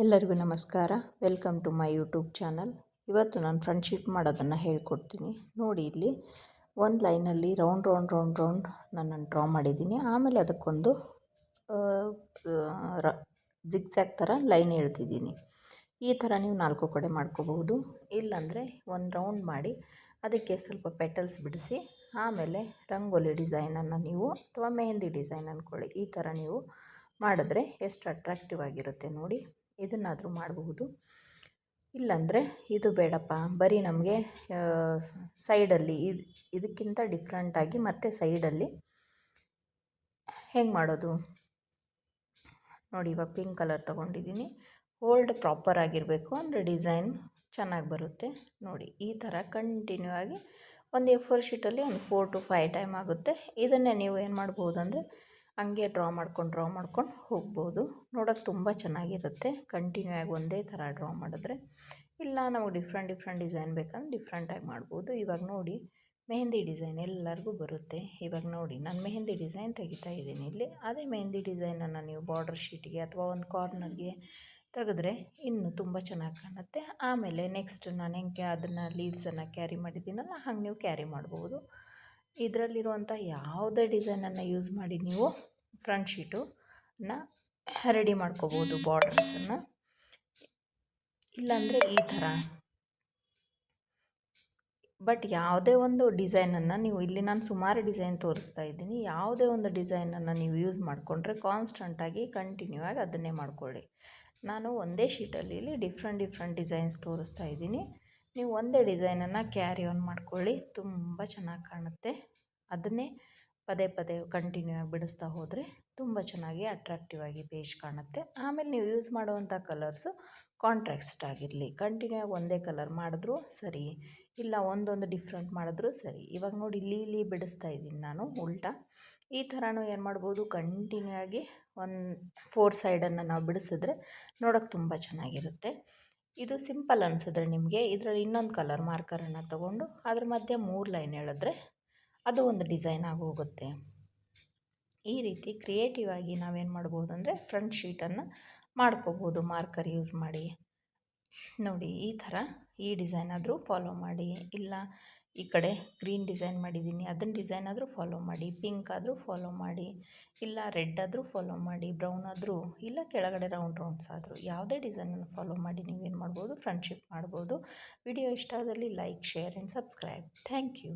ಎಲ್ಲರಿಗೂ ನಮಸ್ಕಾರ. Welcome to my YouTube channel. ಇವತ್ತು ನಾನು ಫ್ರಂಟ್ ಶೀಟ್ ಮಾಡೋದನ್ನು ಹೇಳ್ಕೊಡ್ತೀನಿ. ನೋಡಿ, ಇಲ್ಲಿ ಒಂದು ಲೈನಲ್ಲಿ ರೌಂಡ್ ನಾನು ಡ್ರಾ ಮಾಡಿದ್ದೀನಿ. ಆಮೇಲೆ ಅದಕ್ಕೊಂದು ಜಿಗ್ಜ್ಯಾಗ್ ಥರ ಲೈನ್ ಎಳೆದಿದ್ದೀನಿ. ಈ ಥರ ನೀವು 4 ಕಡೆ ಮಾಡ್ಕೋಬಹುದು. ಇಲ್ಲಾಂದರೆ ಒಂದು ರೌಂಡ್ ಮಾಡಿ ಅದಕ್ಕೆ ಸ್ವಲ್ಪ ಪೆಟಲ್ಸ್ ಬಿಡಿಸಿ ಆಮೇಲೆ ರಂಗೋಲಿ ಡಿಸೈನನ್ನು ನೀವು ಅಥವಾ ಮೆಹಂದಿ ಡಿಸೈನ್ ಅಂದ್ಕೊಳ್ಳಿ, ಈ ಥರ ನೀವು ಮಾಡಿದ್ರೆ ಎಷ್ಟು ಅಟ್ರಾಕ್ಟಿವ್ ಆಗಿರುತ್ತೆ ನೋಡಿ. ಇದನ್ನಾದರೂ ಮಾಡಬಹುದು. ಇಲ್ಲಾಂದರೆ ಇದು ಬೇಡಪ್ಪ, ಬರೀ ನಮಗೆ ಸೈಡಲ್ಲಿ ಇದಕ್ಕಿಂತ ಡಿಫ್ರೆಂಟಾಗಿ ಮತ್ತು ಸೈಡಲ್ಲಿ ಹೆಂಗೆ ಮಾಡೋದು ನೋಡಿ. ಇವಾಗ ಪಿಂಕ್ ಕಲರ್ ತೊಗೊಂಡಿದ್ದೀನಿ. ಹೋಲ್ಡ್ ಪ್ರಾಪರ್ ಆಗಿರಬೇಕು ಅಂದರೆ ಡಿಸೈನ್ ಚೆನ್ನಾಗಿ ಬರುತ್ತೆ ನೋಡಿ. ಈ ಥರ ಕಂಟಿನ್ಯೂ ಆಗಿ ಒಂದು A4 ಶೀಟಲ್ಲಿ ಒಂದು 4 to 5 ಟೈಮ್ ಆಗುತ್ತೆ. ಇದನ್ನೇ ನೀವು ಏನು ಮಾಡ್ಬೋದು ಅಂದರೆ ಹಂಗೆ ಡ್ರಾ ಮಾಡ್ಕೊಂಡು ಹೋಗ್ಬೋದು. ನೋಡೋಕ್ಕೆ ತುಂಬ ಚೆನ್ನಾಗಿರುತ್ತೆ ಕಂಟಿನ್ಯೂ ಆಗಿ ಒಂದೇ ಥರ ಡ್ರಾ ಮಾಡಿದ್ರೆ. ಇಲ್ಲ ನಮಗೆ ಡಿಫ್ರೆಂಟ್ ಡಿಸೈನ್ ಬೇಕಂದ್ರೆ ಡಿಫ್ರೆಂಟಾಗಿ ಮಾಡ್ಬೋದು. ಇವಾಗ ನೋಡಿ, ಮೆಹಂದಿ ಡಿಸೈನ್ ಎಲ್ಲರಿಗೂ ಬರುತ್ತೆ. ಇವಾಗ ನೋಡಿ, ನಾನು ಮೆಹಂದಿ ಡಿಸೈನ್ ತೆಗಿತಾ ಇದ್ದೀನಿ ಇಲ್ಲಿ. ಅದೇ ಮೆಹಂದಿ ಡಿಸೈನನ್ನು ನೀವು ಬಾರ್ಡರ್ ಶೀಟಿಗೆ ಅಥವಾ ಒಂದು ಕಾರ್ನರ್ಗೆ ತೆಗೆದ್ರೆ ಇನ್ನೂ ತುಂಬ ಚೆನ್ನಾಗಿ ಕಾಣುತ್ತೆ. ಆಮೇಲೆ ನೆಕ್ಸ್ಟ್ ನಾನು ಹೆಂಗೆ ಅದನ್ನು ಲೀವ್ಸನ್ನು ಕ್ಯಾರಿ ಮಾಡಿದ್ದೀನಲ್ಲ, ಹಂಗೆ ನೀವು ಕ್ಯಾರಿ ಮಾಡ್ಬೋದು. ಇದರಲ್ಲಿರುವಂಥ ಯಾವುದೇ ಡಿಸೈನನ್ನು ಯೂಸ್ ಮಾಡಿ ನೀವು ಫ್ರಂಟ್ ಶೀಟನ್ನ ರೆಡಿ ಮಾಡ್ಕೋಬೋದು, ಬಾರ್ಡರ್ಸನ್ನು. ಇಲ್ಲಾಂದರೆ ಈ ಥರ. ಬಟ್ ಯಾವುದೇ ಒಂದು ಡಿಸೈನನ್ನು ನೀವು ಇಲ್ಲಿ ನಾನು ಸುಮಾರು ಡಿಸೈನ್ ತೋರಿಸ್ತಾ ಇದ್ದೀನಿ. ಯಾವುದೇ ಒಂದು ಡಿಸೈನನ್ನು ನೀವು ಯೂಸ್ ಮಾಡಿಕೊಂಡ್ರೆ ಕಾನ್ಸ್ಟಂಟಾಗಿ ಕಂಟಿನ್ಯೂ ಆಗಿ ಅದನ್ನೇ ಮಾಡ್ಕೊಳ್ಳಿ. ನಾನು ಒಂದೇ ಶೀಟಲ್ಲಿ ಇಲ್ಲಿ ಡಿಫ್ರೆಂಟ್ ಡಿಸೈನ್ಸ್ ತೋರಿಸ್ತಾ ಇದ್ದೀನಿ. ನೀವು ಒಂದೇ ಡಿಸೈನನ್ನು ಕ್ಯಾರಿ ಆನ್ ಮಾಡ್ಕೊಳ್ಳಿ, ತುಂಬ ಚೆನ್ನಾಗಿ ಕಾಣುತ್ತೆ. ಅದನ್ನೇ ಪದೇ ಕಂಟಿನ್ಯೂ ಆಗಿ ಬಿಡಿಸ್ತಾ ಹೋದರೆ ತುಂಬ ಚೆನ್ನಾಗಿ ಅಟ್ರಾಕ್ಟಿವ್ ಆಗಿ ಪೇಜ್ ಕಾಣುತ್ತೆ. ಆಮೇಲೆ ನೀವು ಯೂಸ್ ಮಾಡುವಂಥ ಕಲರ್ಸು ಕಾಂಟ್ರಾಸ್ಟ್ ಆಗಿರಲಿ. ಕಂಟಿನ್ಯೂ ಆಗಿ ಒಂದೇ ಕಲರ್ ಮಾಡಿದ್ರೂ ಸರಿ, ಇಲ್ಲ ಒಂದೊಂದು ಡಿಫ್ರೆಂಟ್ ಮಾಡಿದ್ರೂ ಸರಿ. ಇವಾಗ ನೋಡಿ, ಇಲ್ಲಿ ಬಿಡಿಸ್ತಾ ಇದ್ದೀನಿ ನಾನು ಉಲ್ಟಾ. ಈ ಥರನೂ ಏನು ಮಾಡ್ಬೋದು, ಕಂಟಿನ್ಯೂ ಆಗಿ 4 ಸೈಡನ್ನು ನಾವು ಬಿಡಿಸಿದ್ರೆ ನೋಡೋಕ್ಕೆ ತುಂಬ ಚೆನ್ನಾಗಿರುತ್ತೆ. ಇದು ಸಿಂಪಲ್ ಅನಿಸಿದ್ರೆ ನಿಮಗೆ, ಇದರಲ್ಲಿ ಇನ್ನೊಂದು ಕಲರ್ ಮಾರ್ಕರನ್ನು ತೊಗೊಂಡು ಅದ್ರ ಮಧ್ಯೆ 3 ಲೈನ್ ಎಳೆದ್ರೆ ಅದು ಒಂದು ಡಿಸೈನ್ ಆಗೋಗುತ್ತೆ. ಈ ರೀತಿ ಕ್ರಿಯೇಟಿವ್ ಆಗಿ ನಾವೇನು ಮಾಡ್ಬೋದು ಅಂದರೆ ಫ್ರಂಟ್ ಶೀಟನ್ನು ಮಾಡ್ಕೋಬೋದು ಮಾರ್ಕರ್ ಯೂಸ್ ಮಾಡಿ. ನೋಡಿ, ಈ ಥರ ಈ ಡಿಸೈನ್ ಆದರೂ ಫಾಲೋ ಮಾಡಿ. ಇಲ್ಲ ಈ ಕಡೆ ಗ್ರೀನ್ ಡಿಸೈನ್ ಮಾಡಿದ್ದೀನಿ, ಅದನ್ನು ಡಿಸೈನ್ ಆದರೂ ಫಾಲೋ ಮಾಡಿ. ಪಿಂಕ್ ಆದರೂ ಫಾಲೋ ಮಾಡಿ, ಇಲ್ಲ ರೆಡ್ ಆದರೂ ಫಾಲೋ ಮಾಡಿ, ಬ್ರೌನ್ ಆದರೂ, ಇಲ್ಲ ಕೆಳಗಡೆ ರೌಂಡ್ಸ್ ಆದರೂ ಯಾವುದೇ ಡಿಸೈನನ್ನು ಫಾಲೋ ಮಾಡಿ ನೀವೇನು ಮಾಡ್ಬೋದು, ಫ್ರಂಟ್ ಶೀಟ್ ಮಾಡ್ಬೋದು. ವಿಡಿಯೋ ಇಷ್ಟ ಆದಲ್ಲಿ like, share and subscribe. Thank you.